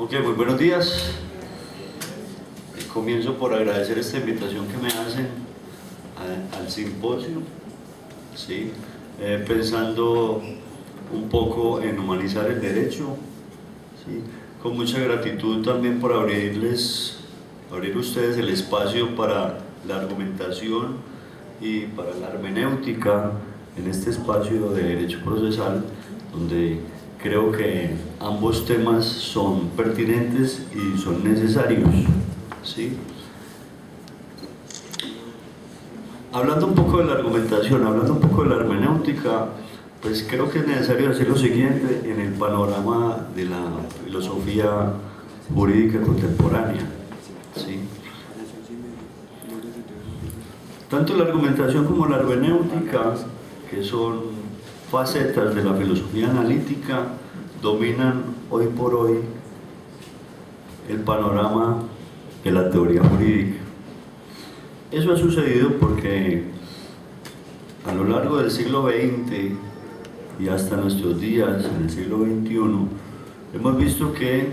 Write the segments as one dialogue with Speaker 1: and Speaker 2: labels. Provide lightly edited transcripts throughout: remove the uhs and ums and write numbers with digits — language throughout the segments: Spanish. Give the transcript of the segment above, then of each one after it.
Speaker 1: Ok, muy buenos días. Comienzo por agradecer esta invitación que me hacen al simposio, ¿sí? Pensando un poco en humanizar el derecho, ¿sí? Con mucha gratitud también por abrir ustedes el espacio para la argumentación y para la hermenéutica en este espacio de derecho procesal, donde creo que ambos temas son pertinentes y son necesarios, ¿sí? Hablando un poco de la argumentación, hablando un poco de la hermenéutica, pues creo que es necesario decir lo siguiente en el panorama de la filosofía jurídica contemporánea, ¿sí? Tanto la argumentación como la hermenéutica, que son facetas de la filosofía analítica, dominan hoy por hoy el panorama de la teoría jurídica. Eso ha sucedido porque a lo largo del siglo XX y hasta nuestros días, en el siglo XXI, hemos visto que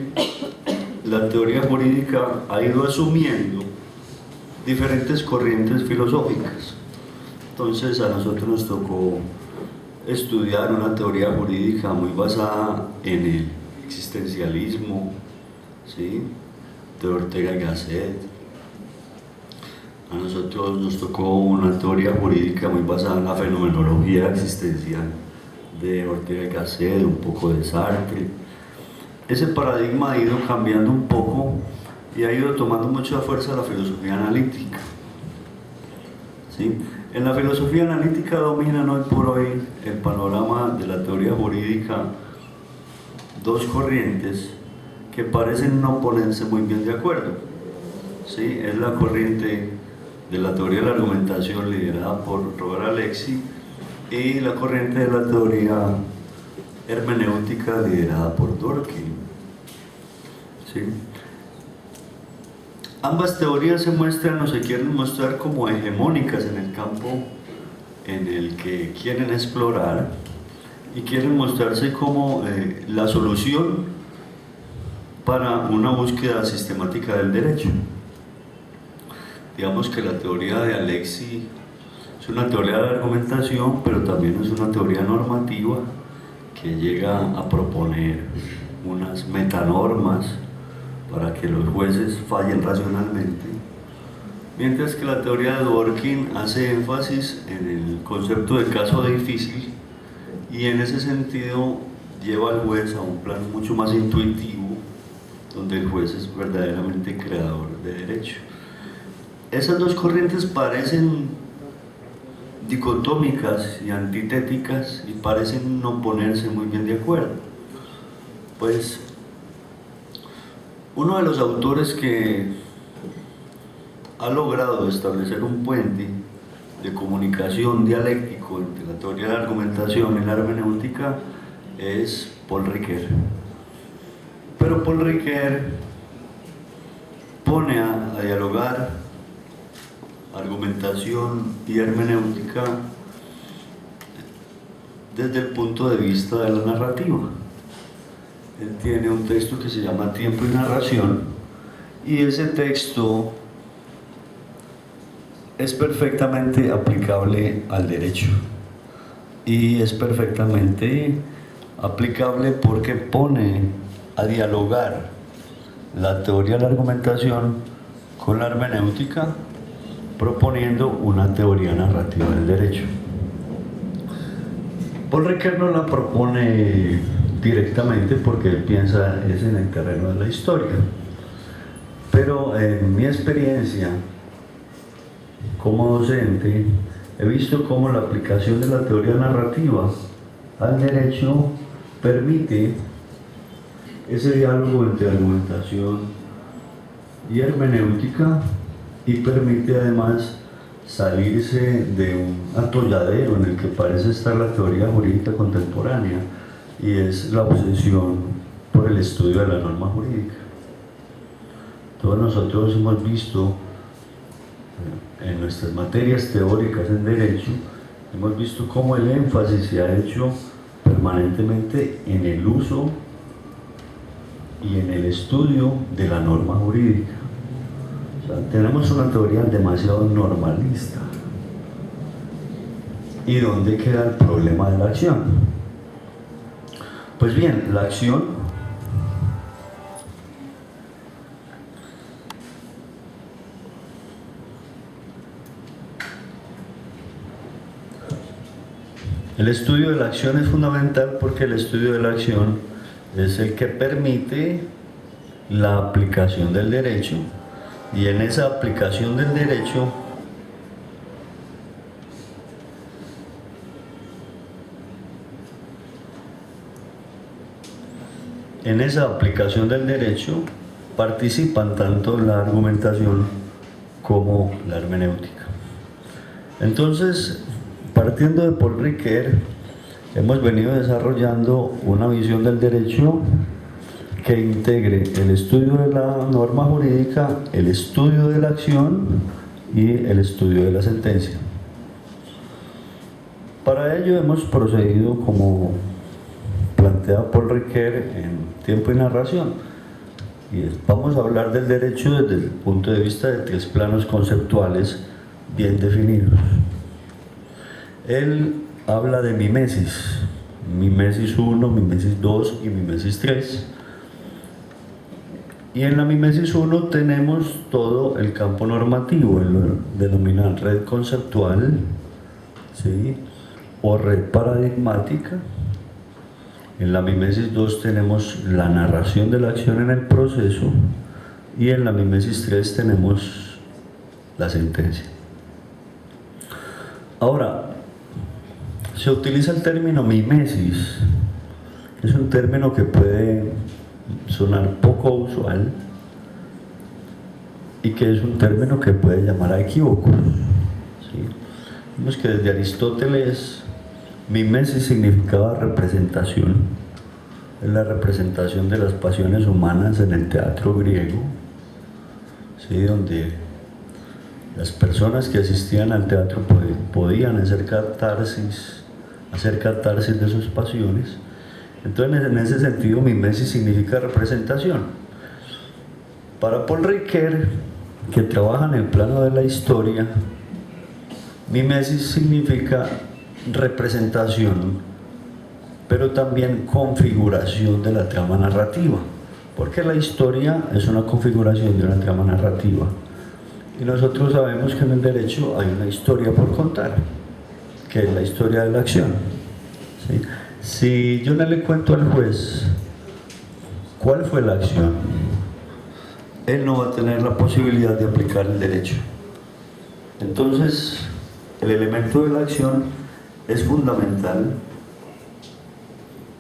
Speaker 1: la teoría jurídica ha ido asumiendo diferentes corrientes filosóficas. Entonces a nosotros nos tocó estudiar una teoría jurídica muy basada en el existencialismo, ¿sí?, de Ortega y Gasset. A nosotros nos tocó una teoría jurídica muy basada en la fenomenología existencial de Ortega y Gasset, un poco de Sartre. Ese paradigma ha ido cambiando un poco y ha ido tomando mucha fuerza la filosofía analítica, ¿sí? En la filosofía analítica dominan hoy por hoy el panorama de la teoría jurídica dos corrientes que parecen no ponerse muy bien de acuerdo, ¿sí? Es la corriente de la teoría de la argumentación liderada por Robert Alexy y la corriente de la teoría hermenéutica liderada por Dworkin, ¿sí? Ambas teorías se muestran o se quieren mostrar como hegemónicas en el campo en el que quieren explorar y quieren mostrarse como la solución para una búsqueda sistemática del derecho. Digamos que la teoría de Alexy es una teoría de la argumentación, pero también es una teoría normativa que llega a proponer unas metanormas para que los jueces fallen racionalmente, mientras que la teoría de Dworkin hace énfasis en el concepto de caso difícil y en ese sentido lleva al juez a un plano mucho más intuitivo, donde el juez es verdaderamente creador de derecho. Esas dos corrientes parecen dicotómicas y antitéticas y parecen no ponerse muy bien de acuerdo. Pues uno de los autores que ha logrado establecer un puente de comunicación dialéctico entre la teoría de la argumentación y la hermenéutica es Paul Ricoeur. Pero Paul Ricoeur pone a dialogar argumentación y hermenéutica desde el punto de vista de la narrativa. Él tiene un texto que se llama Tiempo y Narración, y ese texto es perfectamente aplicable al derecho y es perfectamente aplicable porque pone a dialogar la teoría de la argumentación con la hermenéutica, proponiendo una teoría narrativa del derecho. Paul Ricoeur no la propone directamente porque él piensa es en el terreno de la historia, pero en mi experiencia como docente he visto cómo la aplicación de la teoría narrativa al derecho permite ese diálogo entre argumentación y hermenéutica y permite además salirse de un atolladero en el que parece estar la teoría jurídica contemporánea, y es la obsesión por el estudio de la norma jurídica. Todos nosotros hemos visto en nuestras materias teóricas en derecho, hemos visto cómo el énfasis se ha hecho permanentemente en el uso y en el estudio de la norma jurídica. O sea, tenemos una teoría demasiado normalista. ¿Y dónde queda el problema de la acción? Pues bien, la acción el estudio de la acción es fundamental porque el estudio de la acción es el que permite la aplicación del derecho, y en esa aplicación del derecho participan tanto la argumentación como la hermenéutica. Entonces, partiendo de Paul Ricoeur, hemos venido desarrollando una visión del derecho que integre el estudio de la norma jurídica, el estudio de la acción y el estudio de la sentencia. Para ello hemos procedido como plantea Paul Ricoeur en Tiempo y Narración, y vamos a hablar del derecho desde el punto de vista de 3 planos conceptuales bien definidos. Él habla de mimesis 1, mimesis 2 y mimesis 3. Y en la mimesis 1 tenemos todo el campo normativo, lo denominan red conceptual, ¿sí?, o red paradigmática. En la mimesis 2 tenemos la narración de la acción en el proceso, y en la mimesis 3 tenemos la sentencia. Ahora, se utiliza el término mimesis, que es un término que puede sonar poco usual y que es un término que puede llamar a equívocos, ¿sí? Vemos que desde Aristóteles mimesis significaba representación, es la representación de las pasiones humanas en el teatro griego, ¿sí?, donde las personas que asistían al teatro podían hacer catarsis de sus pasiones. Entonces, en ese sentido, mimesis significa representación. Para Paul Ricoeur, que trabaja en el plano de la historia, mimesis significa representación, pero también configuración de la trama narrativa, porque la historia es una configuración de una trama narrativa. Y nosotros sabemos que en el derecho hay una historia por contar, que es la historia de la acción, ¿sí? Si yo no le cuento al juez cuál fue la acción, él no va a tener la posibilidad de aplicar el derecho. Entonces, el elemento de la acción es fundamental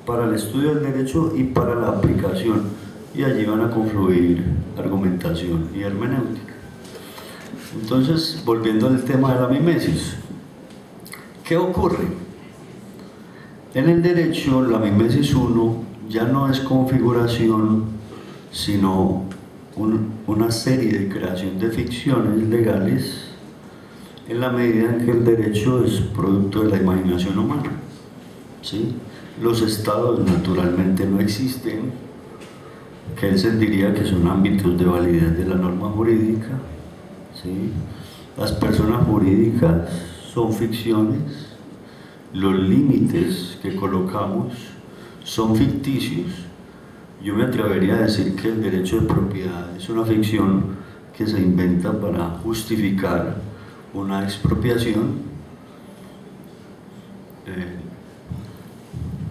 Speaker 1: para el estudio del derecho y para la aplicación, y allí van a confluir argumentación y hermenéutica. Entonces, volviendo al tema de la mimesis, ¿qué ocurre? En el derecho, la mimesis 1 ya no es configuración, sino una serie de creación de ficciones legales, en la medida en que el derecho es producto de la imaginación humana, ¿sí? Los estados naturalmente no existen, que él se diría que son ámbitos de validez de la norma jurídica, ¿sí? Las personas jurídicas son ficciones, los límites que colocamos son ficticios. Yo me atrevería a decir que el derecho de propiedad es una ficción que se inventa para justificar una expropiación.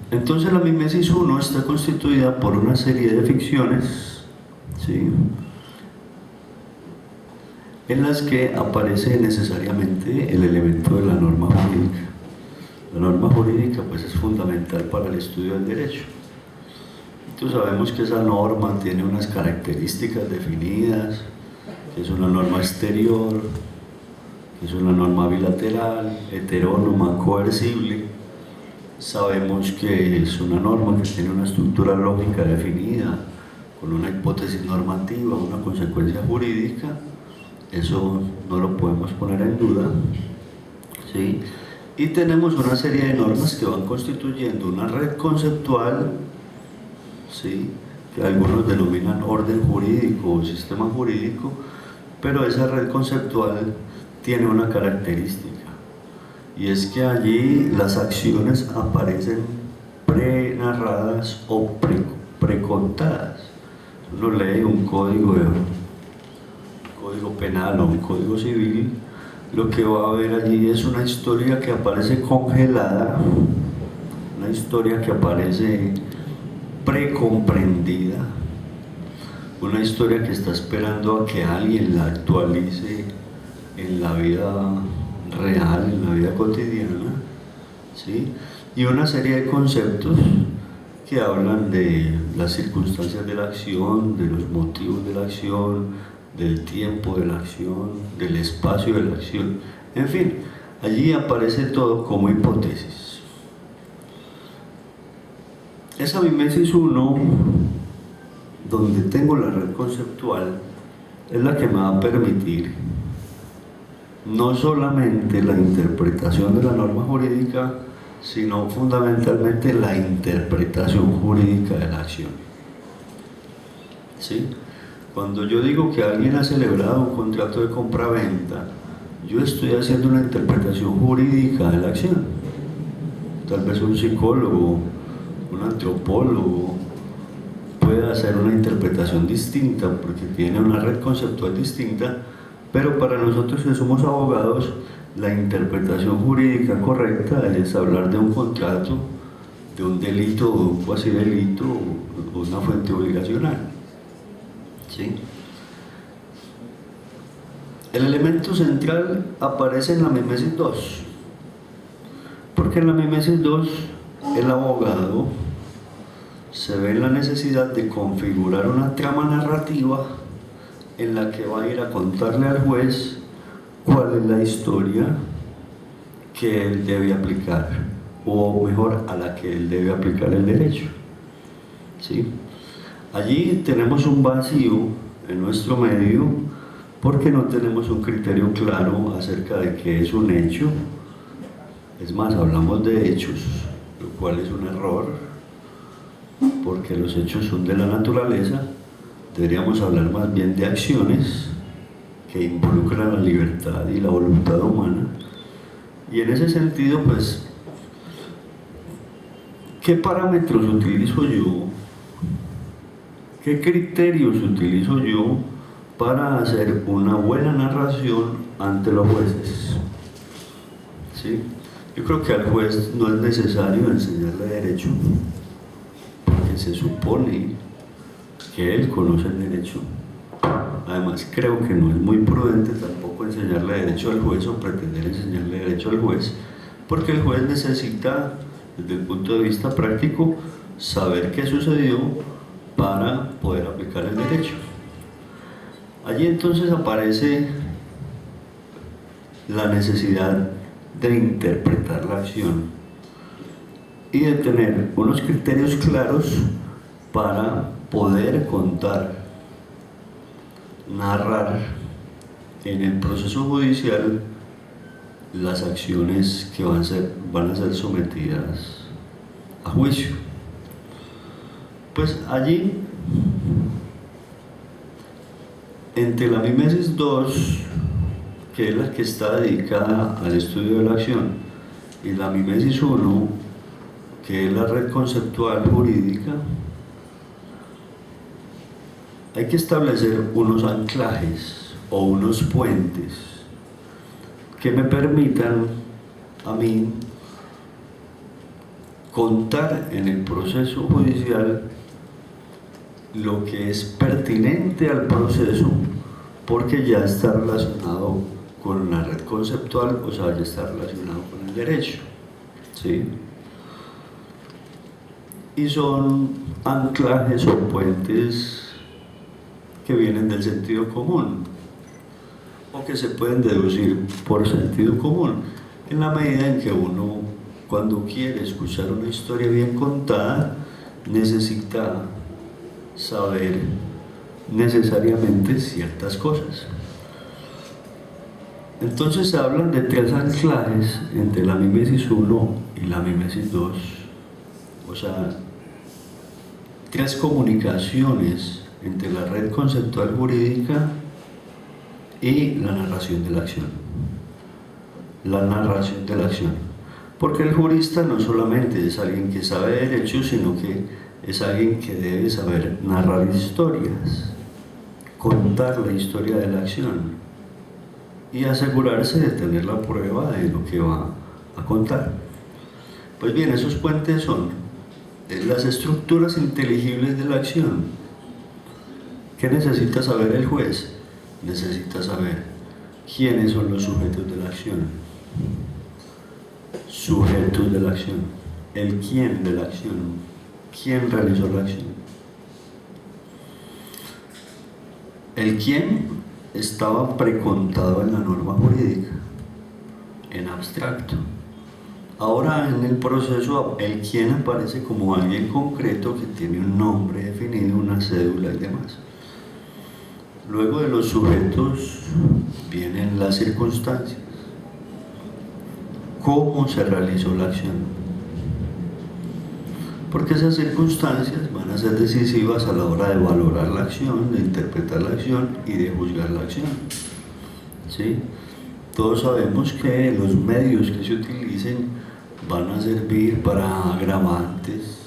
Speaker 1: Entonces la mimesis 1 está constituida por una serie de ficciones, ¿sí?, en las que aparece necesariamente el elemento de la norma jurídica. La norma jurídica pues es fundamental para el estudio del derecho. Entonces sabemos que esa norma tiene unas características definidas, que es una norma exterior, que es una norma bilateral, heterónoma, coercible. Sabemos que es una norma que tiene una estructura lógica definida, con una hipótesis normativa, una consecuencia jurídica. Eso no lo podemos poner en duda, ¿sí? Y tenemos una serie de normas que van constituyendo una red conceptual, ¿sí?, que algunos denominan orden jurídico o sistema jurídico, pero esa red conceptual tiene una característica, y es que allí las acciones aparecen pre-narradas o precontadas. Uno lee un código penal o un código civil, lo que va a ver allí es una historia que aparece congelada, una historia que aparece precomprendida, una historia que está esperando a que alguien la actualice en la vida real, en la vida cotidiana, ¿sí? Y una serie de conceptos que hablan de las circunstancias de la acción, de los motivos de la acción, del tiempo de la acción, del espacio de la acción, en fin, allí aparece todo como hipótesis. Esa mimesis 1, donde tengo la red conceptual, es la que me va a permitir no solamente la interpretación de la norma jurídica, sino fundamentalmente la interpretación jurídica de la acción. ¿Sí? Cuando yo digo que alguien ha celebrado un contrato de compra-venta, yo estoy haciendo una interpretación jurídica de la acción. Tal vez un psicólogo, un antropólogo puede hacer una interpretación distinta porque tiene una red conceptual distinta, pero para nosotros que somos abogados, la interpretación jurídica correcta es hablar de un contrato, de un delito o un cuasi delito o una fuente obligacional. ¿Sí? El elemento central aparece en la mimesis 2, porque en la mimesis 2 el abogado se ve en la necesidad de configurar una trama narrativa en la que va a ir a contarle al juez cuál es la historia que él debe aplicar, o mejor, a la que él debe aplicar el derecho. ¿Sí? Allí tenemos un vacío en nuestro medio porque no tenemos un criterio claro acerca de qué es un hecho. Es más, hablamos de hechos, lo cual es un error, porque los hechos son de la naturaleza. Deberíamos hablar más bien de acciones que involucran la libertad y la voluntad humana. Y en ese sentido, pues, ¿qué parámetros utilizo yo? ¿Qué criterios utilizo yo para hacer una buena narración ante los jueces? ¿Sí? Yo creo que al juez no es necesario enseñarle derecho, porque se supone que él conoce el derecho. Además, creo que no es muy prudente tampoco enseñarle derecho al juez o pretender enseñarle derecho al juez, porque el juez necesita, desde el punto de vista práctico, saber qué sucedió para poder aplicar el derecho. Allí entonces aparece la necesidad de interpretar la acción y de tener unos criterios claros para poder contar, narrar en el proceso judicial las acciones que van a ser sometidas a juicio. Pues allí, entre la mimesis 2, que es la que está dedicada al estudio de la acción, y la mimesis 1, que es la red conceptual jurídica, hay que establecer unos anclajes o unos puentes que me permitan a mí contar en el proceso judicial lo que es pertinente al proceso, porque ya está relacionado con la red conceptual, o sea, ya está relacionado con el derecho. ¿Sí? Y son anclajes o puentes que vienen del sentido común, o que se pueden deducir por sentido común, en la medida en que uno, cuando quiere escuchar una historia bien contada, necesita saber necesariamente ciertas cosas. Entonces se hablan de tres anclajes entre la mimesis 1 y la mimesis 2, o sea, tres comunicaciones entre la red conceptual jurídica y la narración de la acción. La narración de la acción. Porque el jurista no solamente es alguien que sabe derecho, sino que es alguien que debe saber narrar historias, contar la historia de la acción y asegurarse de tener la prueba de lo que va a contar. Pues bien, esos puentes son las estructuras inteligibles de la acción. ¿Qué necesita saber el juez? Necesita saber quiénes son los sujetos de la acción. Sujetos de la acción. El quién de la acción. ¿Quién realizó la acción? El quién estaba precontado en la norma jurídica, en abstracto. Ahora en el proceso el quién aparece como alguien concreto que tiene un nombre definido, una cédula y demás. Luego de los sujetos vienen las circunstancias. ¿Cómo se realizó la acción? Porque esas circunstancias van a ser decisivas a la hora de valorar la acción, de interpretar la acción y de juzgar la acción. ¿Sí? Todos sabemos que los medios que se utilicen van a servir para agravantes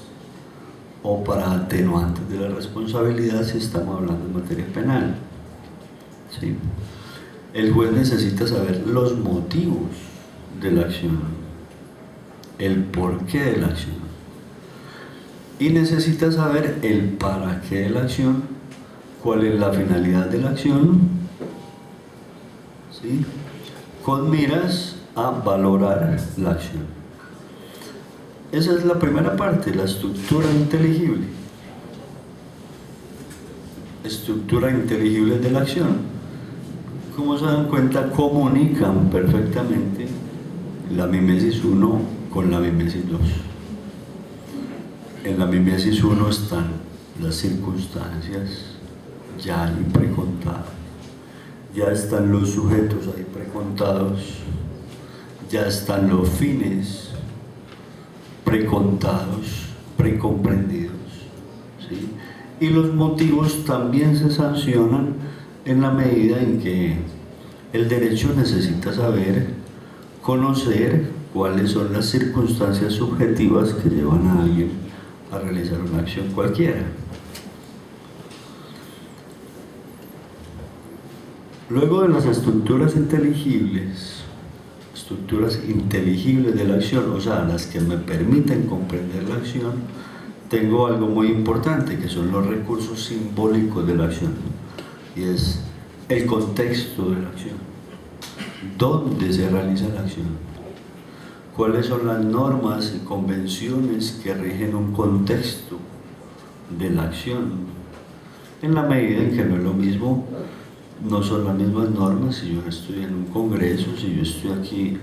Speaker 1: o para atenuantes de la responsabilidad si estamos hablando en materia penal. ¿Sí? El juez necesita saber los motivos de la acción, el porqué de la acción. Y necesita saber el para qué de la acción, cuál es la finalidad de la acción, ¿sí? Con miras a valorar la acción. Esa es la primera parte, la estructura inteligible. Estructura inteligible de la acción. Como se dan cuenta, comunican perfectamente la mimesis 1 con la mimesis 2. En la mimesis 1 están las circunstancias ya ahí precontadas, ya están los sujetos ahí precontados, ya están los fines precontados, precomprendidos, ¿sí? Y los motivos también se sancionan en la medida en que el derecho necesita saber, conocer cuáles son las circunstancias subjetivas que llevan a alguien a realizar una acción cualquiera. Luego de las estructuras inteligibles de la acción, o sea, las que me permiten comprender la acción, tengo algo muy importante que son los recursos simbólicos de la acción, y es el contexto de la acción, dónde se realiza la acción, cuáles son las normas y convenciones que rigen un contexto de la acción, en la medida en que no es lo mismo, no son las mismas normas si yo estoy en un congreso, si yo estoy aquí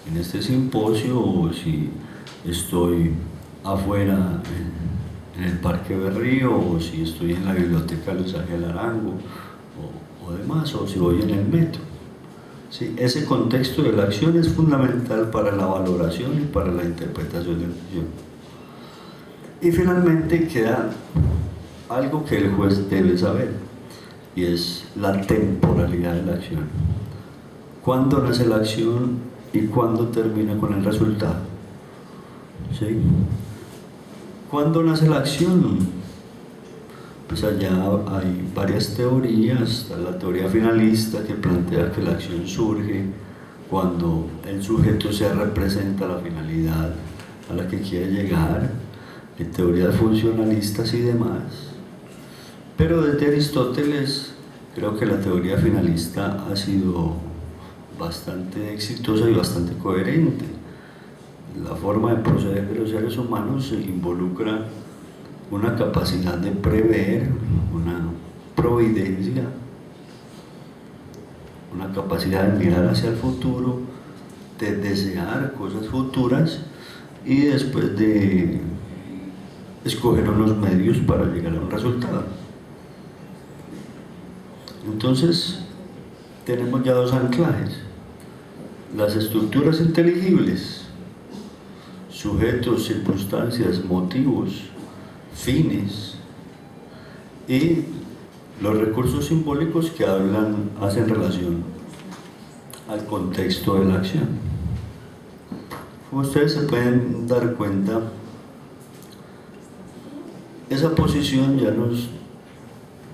Speaker 1: en este simposio o si estoy afuera en el Parque Berrío o si estoy en la biblioteca Luis Ángel Arango o demás, o si voy en el metro. Sí, ese contexto de la acción es fundamental para la valoración y para la interpretación de la acción. Y finalmente queda algo que el juez debe saber, y es la temporalidad de la acción. ¿Cuándo nace la acción y cuándo termina con el resultado? ¿Sí? ¿Cuándo nace la acción? Pues allá hay varias teorías. Está la teoría finalista que plantea que la acción surge cuando el sujeto se representa la finalidad a la que quiere llegar, de teorías funcionalistas y demás. Pero desde Aristóteles creo que la teoría finalista ha sido bastante exitosa y bastante coherente. La forma de proceder de los seres humanos involucra una capacidad de prever, una providencia, una capacidad de mirar hacia el futuro, de desear cosas futuras y después de escoger unos medios para llegar a un resultado. Entonces, tenemos ya dos anclajes: las estructuras inteligibles, sujetos, circunstancias, motivos, fines, y los recursos simbólicos que hacen relación al contexto de la acción. Como ustedes se pueden dar cuenta, esa posición ya nos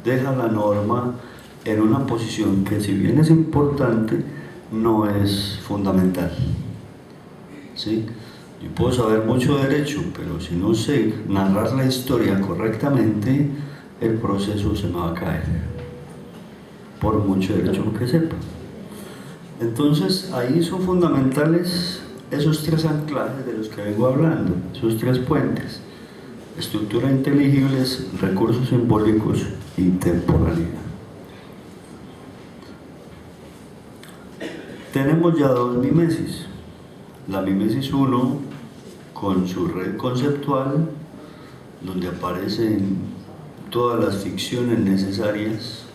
Speaker 1: deja la norma en una posición que, si bien es importante, no es fundamental. ¿Sí? Yo puedo saber mucho de derecho, pero si no sé narrar la historia correctamente, el proceso se me va a caer, por mucho derecho que sepa. Entonces, ahí son fundamentales esos tres anclajes de los que vengo hablando, esos tres puentes: estructura inteligibles, recursos simbólicos y temporalidad. Tenemos ya dos mimesis. La mimesis 1, con su red conceptual, donde aparecen todas las ficciones necesarias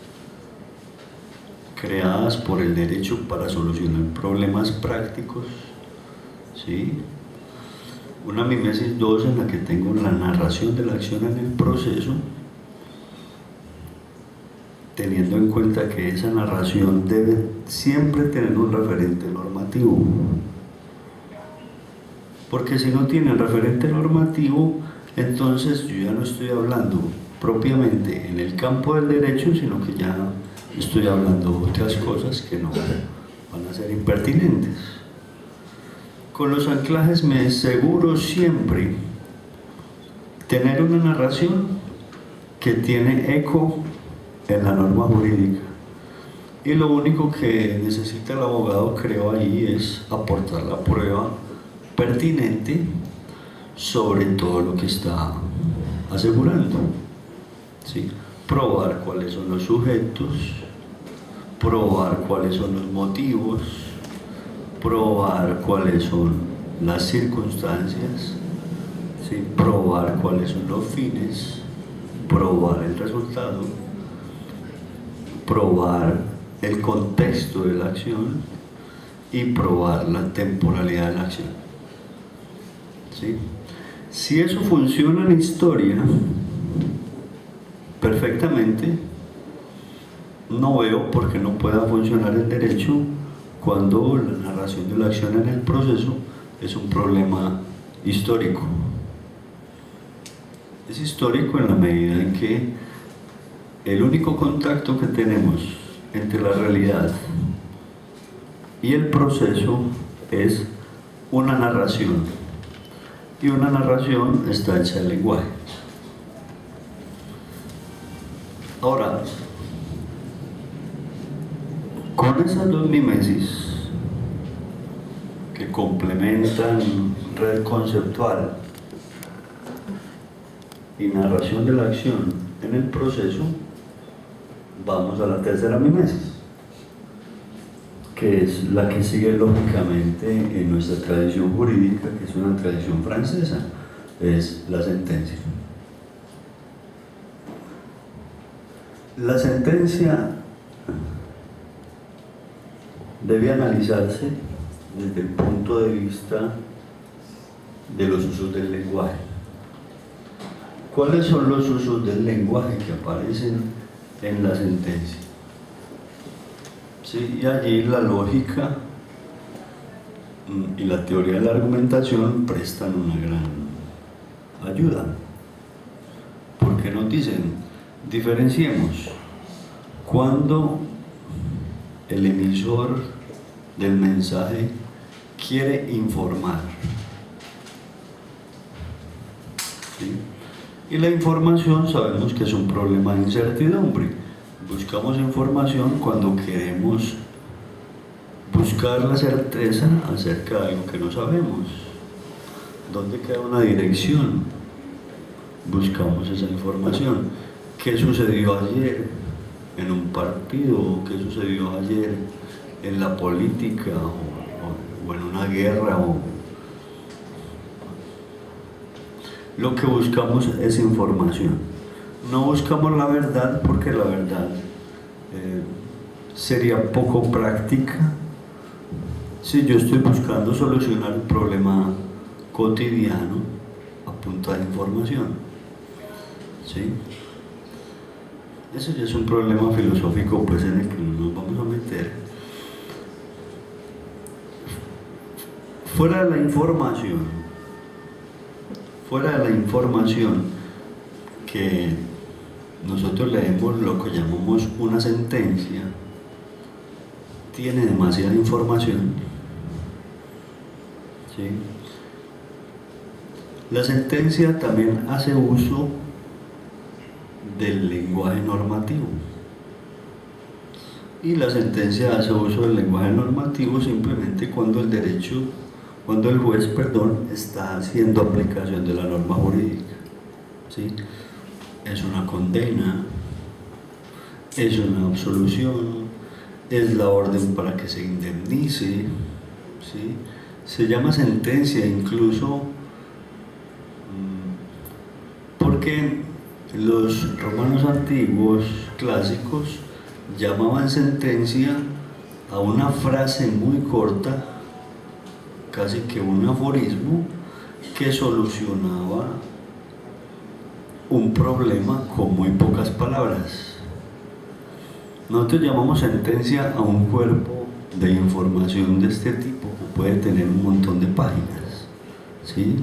Speaker 1: creadas por el derecho para solucionar problemas prácticos, ¿sí? Una mimesis 2 en la que tengo la narración de la acción en el proceso, teniendo en cuenta que esa narración debe siempre tener un referente normativo, porque si no tiene el referente normativo, entonces yo ya no estoy hablando propiamente en el campo del derecho, sino que ya estoy hablando de otras cosas que no van a ser impertinentes. Con los anclajes me aseguro siempre tener una narración que tiene eco en la norma jurídica, y lo único que necesita el abogado, creo, ahí es aportar la prueba pertinente sobre todo lo que está asegurando, ¿sí? Probar cuáles son los sujetos, probar cuáles son los motivos, probar cuáles son las circunstancias, ¿sí? Probar cuáles son los fines, probar el resultado, probar el contexto de la acción y probar la temporalidad de la acción, ¿sí? Si eso funciona en historia perfectamente, no veo por qué no pueda funcionar en derecho cuando la narración de la acción en el proceso es un problema histórico. Es histórico en la medida en que el único contacto que tenemos entre la realidad y el proceso es una narración, y una narración está hecha en lenguaje. Ahora, con esas dos mimesis que complementan red conceptual y narración de la acción en el proceso, vamos a la tercera mimesis, que es la que sigue lógicamente en nuestra tradición jurídica, que es una tradición francesa, es la sentencia. La sentencia debe analizarse desde el punto de vista de los usos del lenguaje. ¿Cuáles son los usos del lenguaje que aparecen en la sentencia? Sí, y allí la lógica y la teoría de la argumentación prestan una gran ayuda, porque nos dicen: diferenciemos cuando el emisor del mensaje quiere informar, ¿sí? Y la información sabemos que es un problema de incertidumbre. Buscamos información cuando queremos buscar la certeza acerca de algo que no sabemos. ¿Dónde queda una dirección? Buscamos esa información. ¿Qué sucedió ayer en un partido? ¿Qué sucedió ayer en la política o en una guerra? Lo que buscamos es información. No buscamos la verdad, porque la verdad sería poco práctica si yo estoy buscando solucionar un problema cotidiano a punta de información, ¿sí? Eso ya es un problema filosófico pues en el que no nos vamos a meter. Fuera de la información que nosotros leemos lo que llamamos una sentencia, tiene demasiada información, ¿sí? La sentencia también hace uso del lenguaje normativo. Y la sentencia hace uso del lenguaje normativo simplemente cuando el juez, está haciendo aplicación de la norma jurídica, ¿sí? Es una condena, es una absolución, es la orden para que se indemnice, ¿sí? Se llama sentencia incluso porque los romanos antiguos clásicos llamaban sentencia a una frase muy corta, casi que un aforismo, que solucionaba un problema con muy pocas palabras. Nosotros llamamos sentencia a un cuerpo de información de este tipo que puede tener un montón de páginas, ¿sí?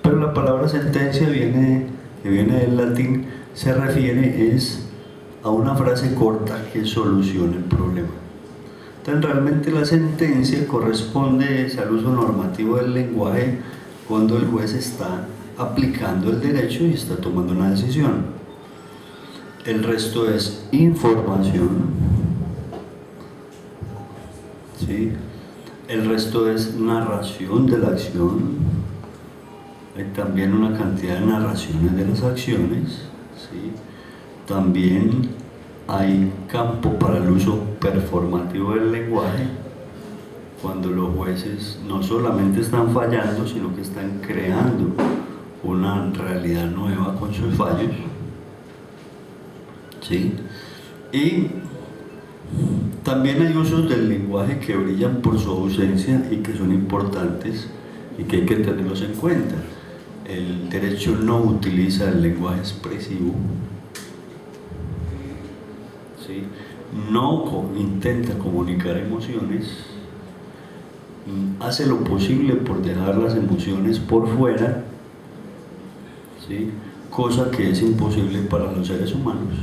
Speaker 1: Pero la palabra sentencia que viene del latín, se refiere a una frase corta que soluciona el problema. Entonces realmente la sentencia corresponde al uso normativo del lenguaje cuando el juez está aplicando el derecho y está tomando una decisión. El resto es información, ¿sí? El resto es narración de la acción. Hay también una cantidad de narraciones de las acciones, ¿sí? También hay campo para el uso performativo del lenguaje, cuando los jueces no solamente están fallando, sino que están creando una realidad nueva con sus fallos, ¿sí? Y también hay usos del lenguaje que brillan por su ausencia y que son importantes y que hay que tenerlos en cuenta. El derecho no utiliza el lenguaje expresivo, ¿sí? No intenta comunicar emociones, hace lo posible por dejar las emociones por fuera, ¿sí? Cosa que es imposible para los seres humanos,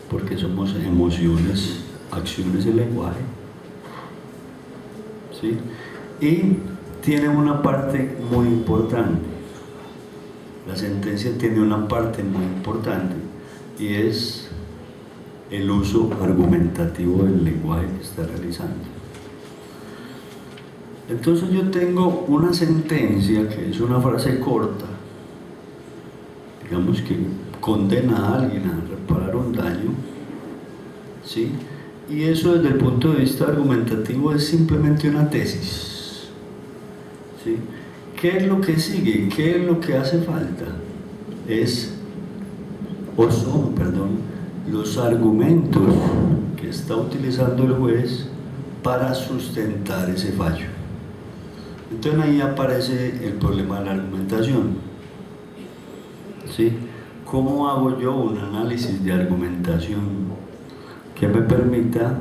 Speaker 1: porque somos emociones, acciones y lenguaje, ¿sí? Y tiene una parte muy importante. La sentencia tiene una parte muy importante y es el uso argumentativo del lenguaje que está realizando. Entonces yo tengo una sentencia que es una frase corta, digamos que condena a alguien a reparar un daño, ¿sí? Y eso desde el punto de vista argumentativo es simplemente una tesis, ¿sí? ¿Qué es lo que sigue? ¿Qué es lo que hace falta? Son los argumentos que está utilizando el juez para sustentar ese fallo. Entonces ahí aparece el problema de la argumentación, ¿sí? ¿Cómo hago yo un análisis de argumentación que me permita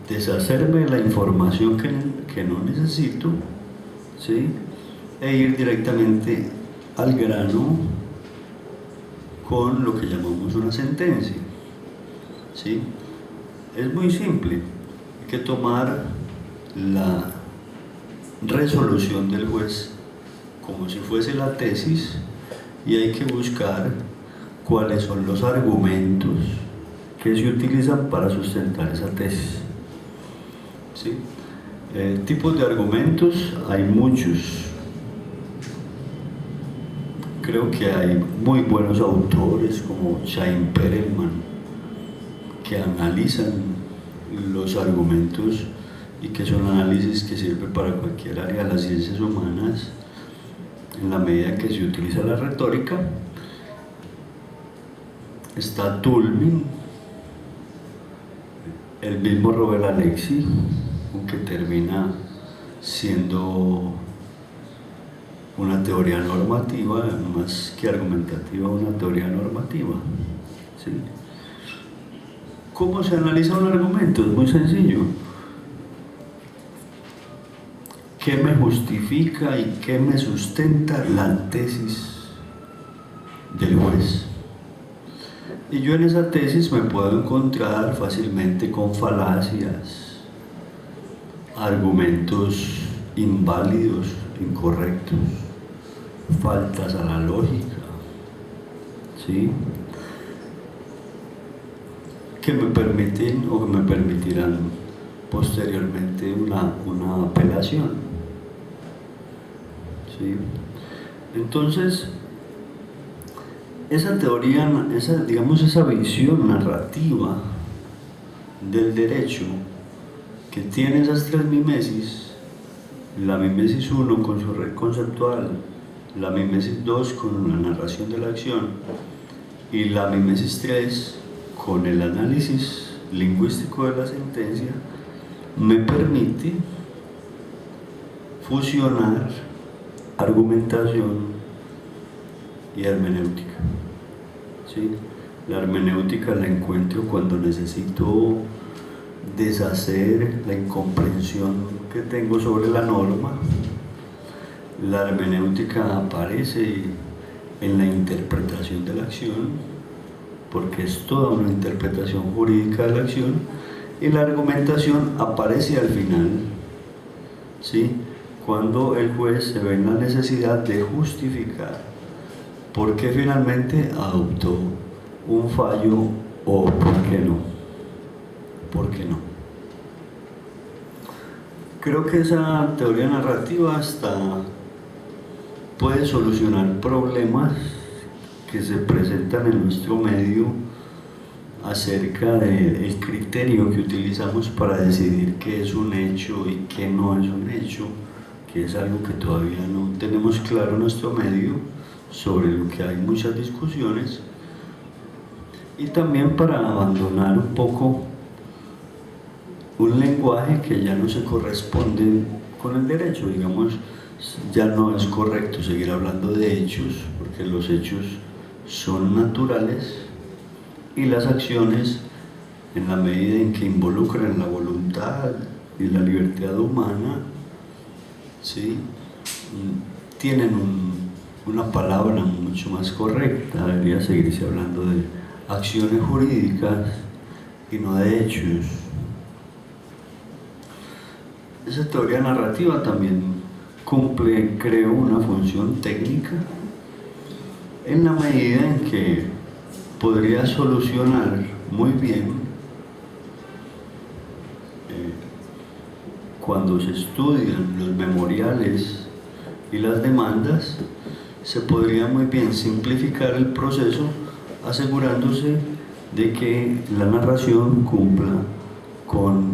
Speaker 1: deshacerme de la información que no necesito, ¿sí? E ir directamente al grano con lo que llamamos una sentencia, ¿sí? Es muy simple, hay que tomar la resolución del juez como si fuese la tesis y hay que buscar cuáles son los argumentos que se utilizan para sustentar esa tesis, ¿sí? Tipos de argumentos hay muchos. Creo que hay muy buenos autores como Chaim Perelman que analizan los argumentos y que son análisis que sirven para cualquier área de las ciencias humanas en la medida que se utiliza la retórica. Está Toulmin, el mismo Robert Alexy, que termina siendo una teoría normativa, más que argumentativa, una teoría normativa, ¿sí? ¿Cómo se analiza un argumento? Es muy sencillo. ¿Qué me justifica y qué me sustenta la tesis del juez? Y yo en esa tesis me puedo encontrar fácilmente con falacias, argumentos inválidos, incorrectos, faltas a la lógica, ¿sí? Que me permiten o que me permitirán posteriormente una apelación, ¿sí? Entonces, esa teoría, esa visión narrativa del derecho que tiene esas tres mimesis, la mimesis 1 con su red conceptual, la mimesis 2 con la narración de la acción y la mimesis 3 con el análisis lingüístico de la sentencia, me permite fusionar argumentación y hermenéutica, ¿sí? La hermenéutica la encuentro cuando necesito deshacer la incomprensión que tengo sobre la norma. La hermenéutica aparece en la interpretación de la acción, porque es toda una interpretación jurídica de la acción, y la argumentación aparece al final, ¿sí? Cuando el juez se ve en la necesidad de justificar por qué finalmente adoptó un fallo o por qué no. ¿Por qué no? Creo que esa teoría narrativa hasta puede solucionar problemas que se presentan en nuestro medio acerca del criterio que utilizamos para decidir qué es un hecho y qué no es un hecho, que es algo que todavía no tenemos claro en nuestro medio, sobre lo que hay muchas discusiones, y también para abandonar un poco un lenguaje que ya no se corresponde con el derecho. Digamos, ya no es correcto seguir hablando de hechos, porque los hechos son naturales y las acciones, en la medida en que involucran la voluntad y la libertad humana, ¿sí?, tienen una palabra mucho más correcta. Debería seguirse hablando de acciones jurídicas y no de hechos. Esa teoría narrativa también cumple, creo, una función técnica en la medida en que podría solucionar muy bien cuando se estudian los memoriales y las demandas, se podría muy bien simplificar el proceso asegurándose de que la narración cumpla con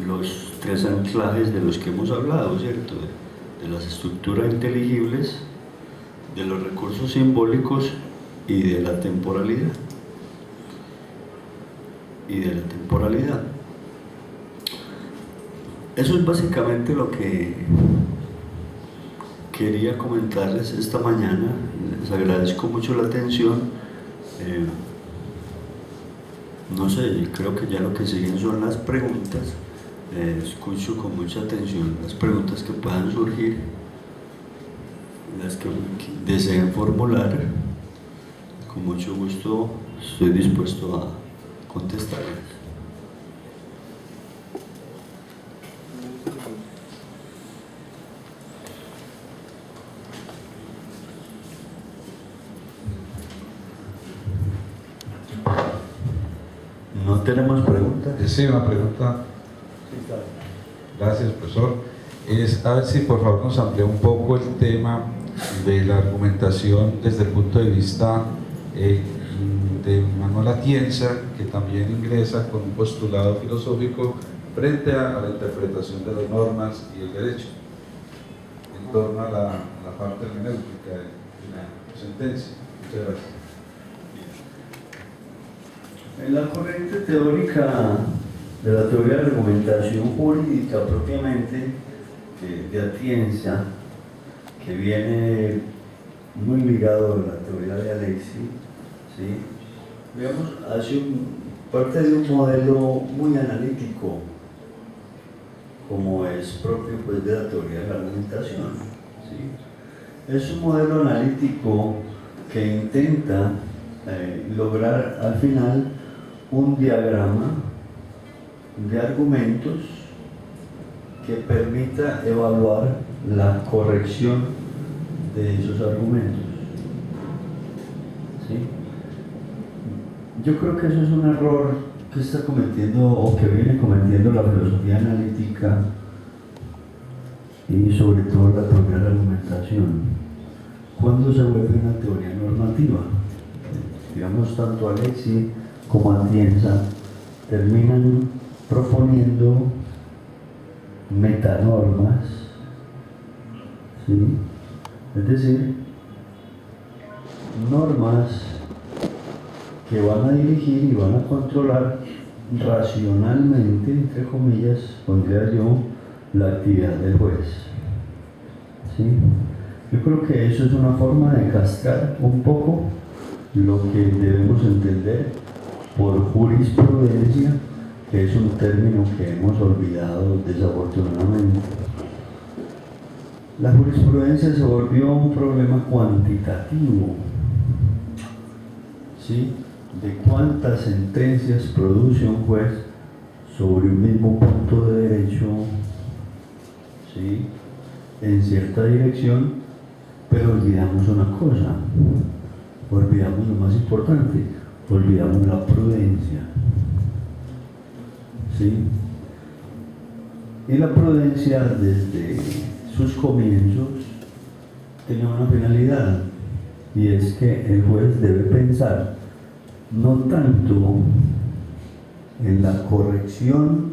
Speaker 1: los tres anclajes de los que hemos hablado, ¿cierto? De las estructuras inteligibles, de los recursos simbólicos y de la temporalidad. Eso es básicamente lo que quería comentarles esta mañana. Les agradezco mucho la atención. No sé, creo que ya lo que siguen son las preguntas. Escucho con mucha atención las preguntas que puedan surgir, las que deseen formular. Con mucho gusto estoy dispuesto a contestarlas. ¿No tenemos preguntas?
Speaker 2: Sí, una pregunta. Gracias, profesor. Es a ver si por favor nos amplía un poco el tema de la argumentación desde el punto de vista de Manuel Atienza, que también ingresa con un postulado filosófico frente a la interpretación de las normas y el derecho, en torno a la parte hermenéutica de la sentencia. Muchas gracias.
Speaker 1: En la corriente teórica de la teoría de la argumentación jurídica propiamente de Atienza, que viene muy ligado a la teoría de Alexis, ¿sí?, digamos, parte de un modelo muy analítico, como es propio pues, de la teoría de la argumentación. ¿Sí? Es un modelo analítico que intenta lograr al final un diagrama de argumentos que permita evaluar la corrección de esos argumentos. ¿Sí? Yo creo que eso es un error que está cometiendo o que viene cometiendo la filosofía analítica y sobre todo la teoría de la argumentación. ¿Cuándo se vuelve una teoría normativa? Digamos, tanto Alexi como Atienza terminan proponiendo metanormas, ¿sí? Es decir, normas que van a dirigir y van a controlar racionalmente, entre comillas, pondría yo, la actividad del juez. ¿Sí? Yo creo que eso es una forma de castrar un poco lo que debemos entender por jurisprudencia, que es un término que hemos olvidado desafortunadamente. La jurisprudencia se volvió un problema cuantitativo, ¿sí? De cuántas sentencias produce un juez sobre un mismo punto de derecho, ¿sí? En cierta dirección, pero olvidamos una cosa, olvidamos lo más importante, olvidamos la prudencia, ¿sí? Y la prudencia desde sus comienzos tenía una finalidad, y es que el juez debe pensar no tanto en la corrección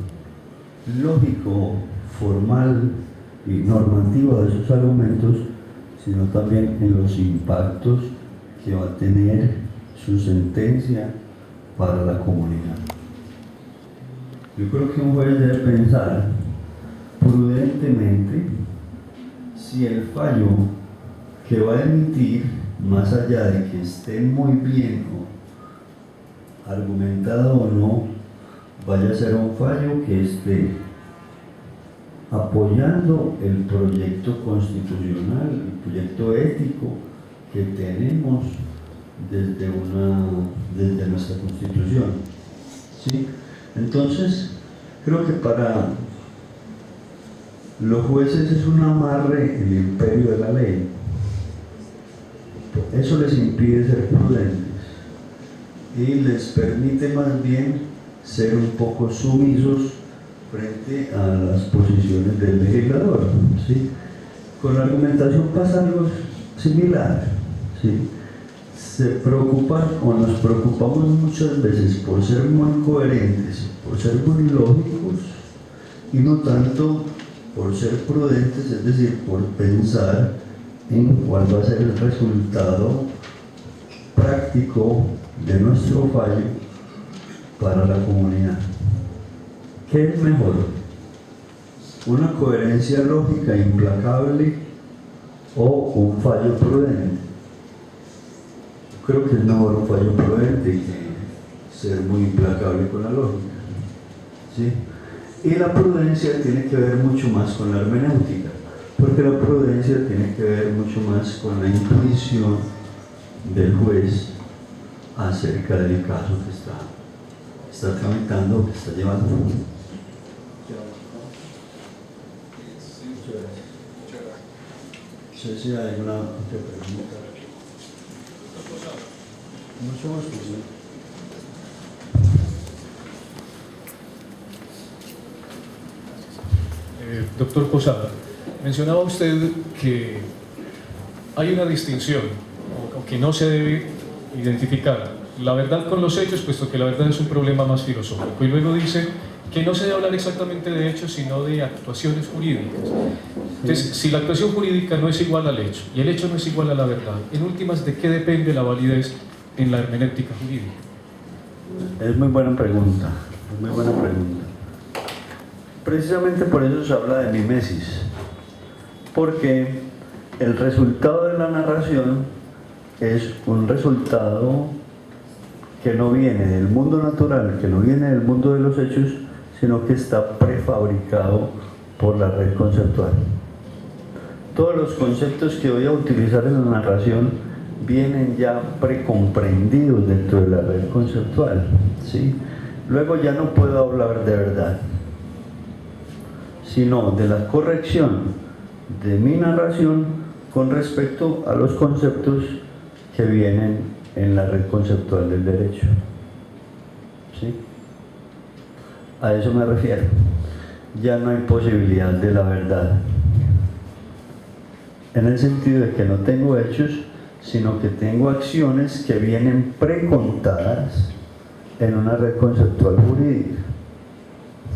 Speaker 1: lógico, formal y normativa de sus argumentos, sino también en los impactos que va a tener su sentencia para la comunidad. Yo creo que un juez debe pensar prudentemente si el fallo que va a emitir, más allá de que esté muy bien argumentado o no, vaya a ser un fallo que esté apoyando el proyecto constitucional, el proyecto ético que tenemos desde nuestra Constitución. ¿Sí? Entonces, creo que para los jueces es un amarre el imperio de la ley. Eso les impide ser prudentes y les permite más bien ser un poco sumisos frente a las posiciones del legislador. ¿Sí? Con la argumentación pasa algo similar. ¿Sí? Se preocupan o nos preocupamos muchas veces por ser muy coherentes, por ser muy lógicos y no tanto por ser prudentes, es decir, por pensar en cuál va a ser el resultado práctico de nuestro fallo para la comunidad. ¿Qué es mejor? ¿Una coherencia lógica implacable o un fallo prudente? Creo que es mejor un fallo prudente que ser muy implacable con la lógica. ¿Sí? Y la prudencia tiene que ver mucho más con la hermenéutica, porque la prudencia tiene que ver mucho más con la intuición del juez acerca del caso que está tramitando, que está llevando. No sé si hay alguna otra pregunta. Mucho más posible.
Speaker 3: Doctor Posada, mencionaba usted que hay una distinción, o que no se debe identificar la verdad con los hechos, puesto que la verdad es un problema más filosófico. Y luego dice que no se debe hablar exactamente de hechos, sino de actuaciones jurídicas. Entonces, si la actuación jurídica no es igual al hecho, y el hecho no es igual a la verdad, en últimas, ¿de qué depende la validez en la hermenéutica jurídica?
Speaker 1: Es muy buena pregunta, es muy buena pregunta. Precisamente por eso se habla de mimesis, porque el resultado de la narración es un resultado que no viene del mundo natural, que no viene del mundo de los hechos, sino que está prefabricado por la red conceptual. Todos los conceptos que voy a utilizar en la narración vienen ya precomprendidos dentro de la red conceptual, ¿sí? Luego ya no puedo hablar de verdad, sino de la corrección de mi narración con respecto a los conceptos que vienen en la red conceptual del derecho, ¿sí? A eso me refiero. Ya no hay posibilidad de la verdad, en el sentido de que no tengo hechos, sino que tengo acciones que vienen precontadas en una red conceptual jurídica,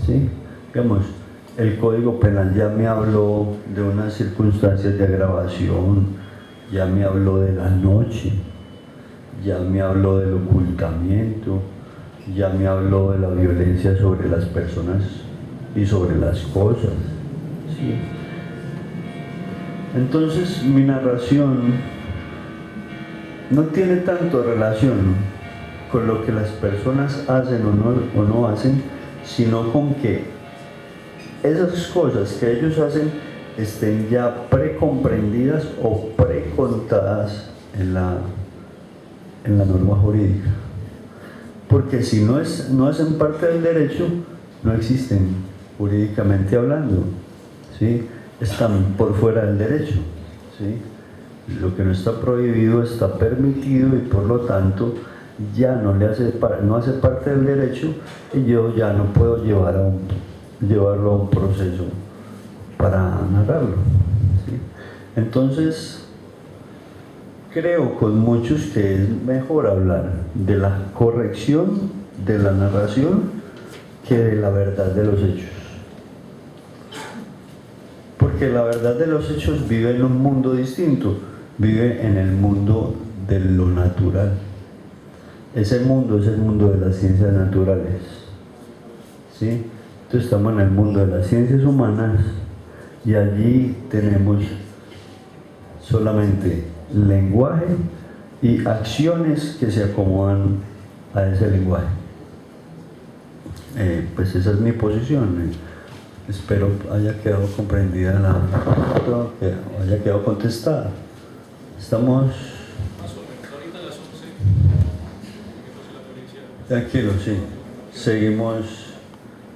Speaker 1: ¿sí? Digamos, el Código Penal ya me habló de unas circunstancias de agravación, ya me habló de la noche, ya me habló del ocultamiento, ya me habló de la violencia sobre las personas y sobre las cosas, ¿sí? Entonces mi narración no tiene tanto relación con lo que las personas hacen o no hacen, sino con que esas cosas que ellos hacen estén ya precomprendidas o precontadas en la norma jurídica. Porque si no hacen parte del derecho, no existen jurídicamente hablando, ¿sí? Están por fuera del derecho, ¿sí? Lo que no está prohibido está permitido y por lo tanto ya no hace parte del derecho, y yo ya no puedo llevarlo a un proceso para narrarlo, ¿sí? Entonces creo con muchos que es mejor hablar de la corrección de la narración que de la verdad de los hechos, porque la verdad de los hechos vive en un mundo distinto, vive en el mundo de lo natural. Ese mundo es el mundo de las ciencias naturales, ¿sí? Entonces estamos en el mundo de las ciencias humanas y allí tenemos solamente lenguaje y acciones que se acomodan a ese lenguaje. Pues esa es mi posición. Espero haya quedado comprendida que haya quedado contestada. Estamos... Tranquilo, sí. Seguimos,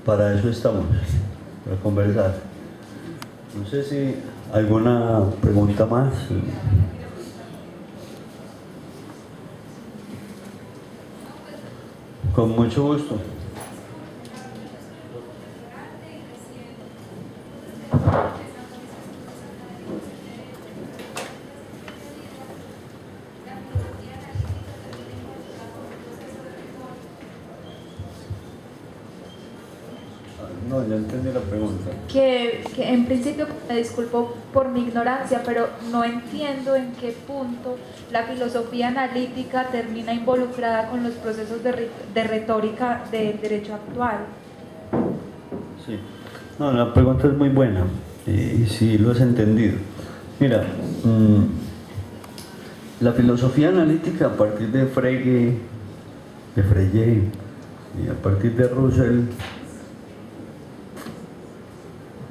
Speaker 1: para eso estamos, para conversar. No sé si alguna pregunta más. Con mucho gusto. No, ya entendí la pregunta.
Speaker 4: Que en principio me disculpo por mi ignorancia, pero no entiendo en qué punto la filosofía analítica termina involucrada con los procesos de retórica del derecho actual.
Speaker 1: Sí, no, la pregunta es muy buena y sí lo has entendido. Mira, la filosofía analítica a partir de Frege y a partir de Russell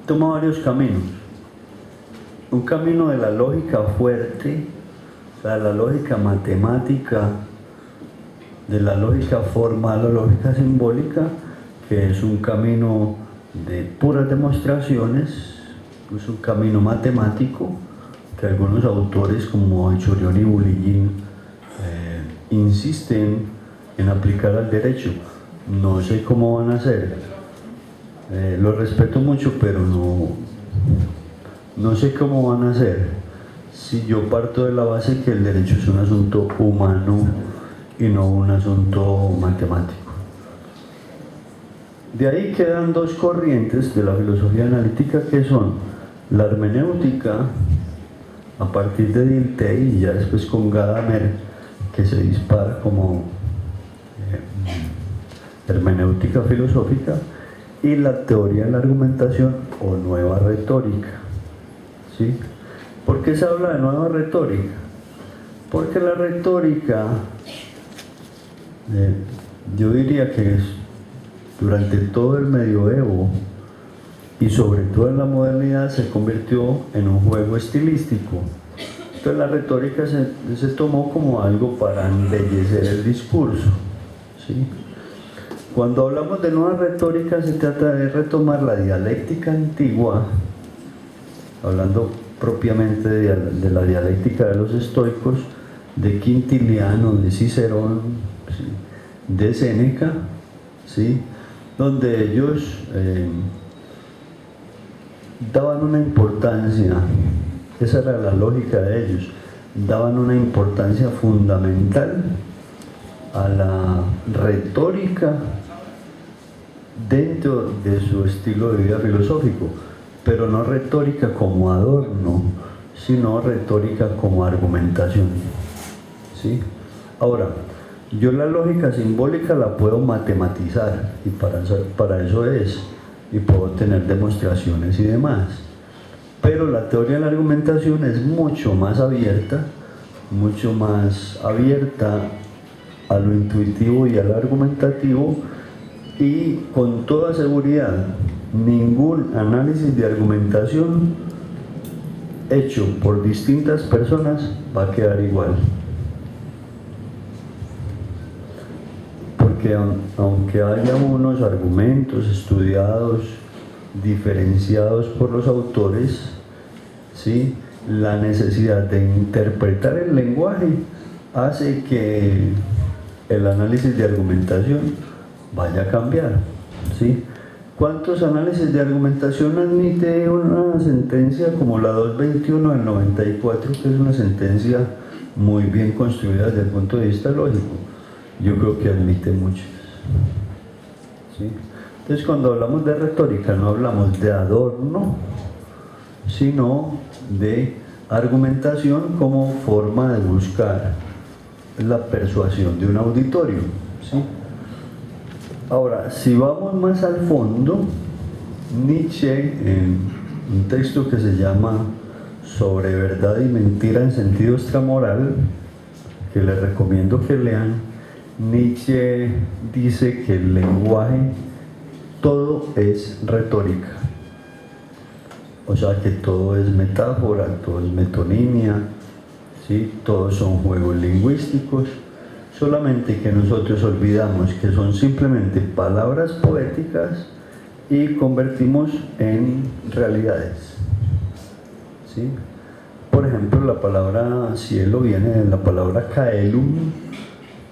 Speaker 1: toma varios caminos. Un camino de la lógica fuerte, o sea, la lógica matemática, de la lógica formal o lógica simbólica, que es un camino de puras demostraciones, es un camino matemático que algunos autores como Churión y Bulliin insisten en aplicar al derecho. No sé cómo van a hacer. Lo respeto mucho, pero no sé cómo van a hacer si yo parto de la base que el derecho es un asunto humano y no un asunto matemático. De ahí quedan dos corrientes de la filosofía analítica, que son la hermenéutica a partir de Dilthey y ya después con Gadamer, que se dispara como hermenéutica filosófica, y la teoría de la argumentación o nueva retórica, ¿sí? ¿Por qué se habla de nueva retórica? Porque la retórica Yo diría que durante todo el medioevo y sobre todo en la modernidad se convirtió en un juego estilístico. Entonces la retórica se tomó como algo para embellecer el discurso, ¿sí? Cuando hablamos de nueva retórica se trata de retomar la dialéctica antigua, hablando propiamente de la dialéctica de los estoicos, de Quintiliano, de Cicerón, ¿sí?, de Séneca, ¿sí?, donde ellos daban una importancia, esa era la lógica de ellos, daban una importancia fundamental a la retórica dentro de su estilo de vida filosófico, pero no retórica como adorno, sino retórica como argumentación, ¿sí? Ahora, yo la lógica simbólica la puedo matematizar y para eso es, y puedo tener demostraciones y demás, pero la teoría de la argumentación es mucho más abierta a lo intuitivo y a lo argumentativo, y con toda seguridad ningún análisis de argumentación hecho por distintas personas va a quedar igual, porque aunque haya unos argumentos estudiados, diferenciados por los autores, ¿sí?, la necesidad de interpretar el lenguaje hace que el análisis de argumentación vaya a cambiar, ¿sí? ¿Cuántos análisis de argumentación admite una sentencia como la 221 del 94, que es una sentencia muy bien construida desde el punto de vista lógico? Yo creo que admite muchos, ¿sí? Entonces, cuando hablamos de retórica no hablamos de adorno, sino de argumentación como forma de buscar la persuasión de un auditorio, ¿sí? Ahora, si vamos más al fondo, Nietzsche, en un texto que se llama Sobre verdad y mentira en sentido extramoral, que les recomiendo que lean, Nietzsche dice que el lenguaje todo es retórica, o sea que todo es metáfora, todo es metonimia, ¿sí?, todos son juegos lingüísticos, solamente que nosotros olvidamos que son simplemente palabras poéticas y convertimos en realidades, ¿sí? Por ejemplo, la palabra cielo viene de la palabra caelum,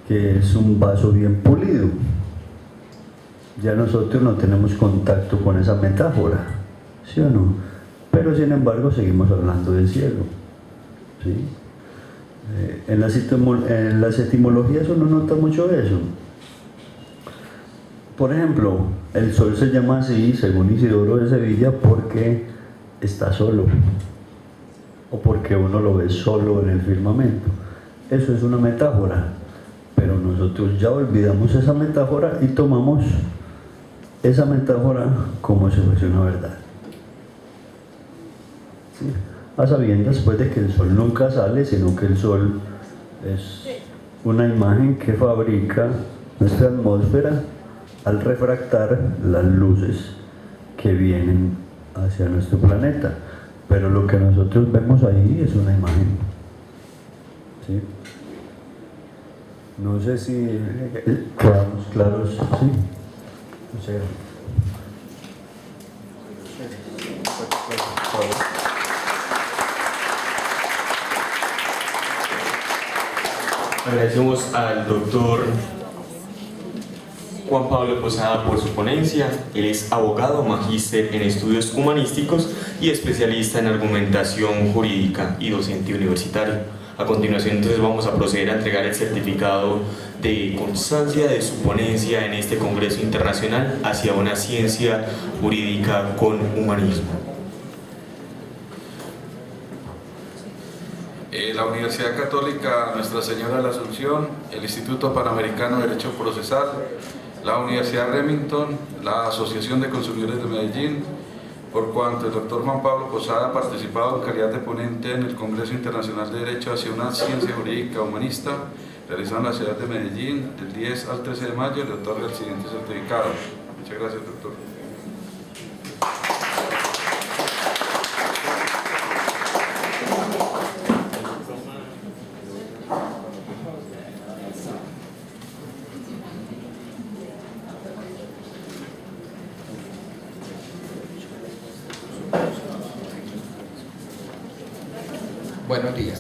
Speaker 1: que es un vaso bien pulido. Ya nosotros no tenemos contacto con esa metáfora, ¿sí o no? Pero sin embargo seguimos hablando del cielo, ¿sí? En las etimologías uno nota mucho eso. Por ejemplo, el sol se llama así, según Isidoro de Sevilla, porque está solo, o porque uno lo ve solo en el firmamento. Eso es una metáfora, pero nosotros ya olvidamos esa metáfora y tomamos esa metáfora como si fuese una verdad, ¿sí? A sabiendas pues de que el sol nunca sale, sino que el sol es una imagen que fabrica nuestra atmósfera al refractar las luces que vienen hacia nuestro planeta, pero lo que nosotros vemos ahí es una imagen, ¿sí? No sé si quedamos claros, ¿sí? O sea,
Speaker 5: agradecemos al doctor Juan Pablo Posada por su ponencia. Él es abogado, magíster en estudios humanísticos y especialista en argumentación jurídica y docente universitario. A continuación, entonces, vamos a proceder a entregar el certificado de constancia de su ponencia en este Congreso Internacional hacia una ciencia jurídica con humanismo.
Speaker 6: La Universidad Católica Nuestra Señora de la Asunción, el Instituto Panamericano de Derecho Procesal, la Universidad Remington, la Asociación de Consumidores de Medellín, por cuanto el doctor Juan Pablo Posada ha participado en calidad de ponente en el Congreso Internacional de Derecho hacia una ciencia jurídica humanista, realizado en la ciudad de Medellín, del 10 al 13 de mayo, le otorga el siguiente certificado. Muchas gracias, doctor.
Speaker 7: Buenos días.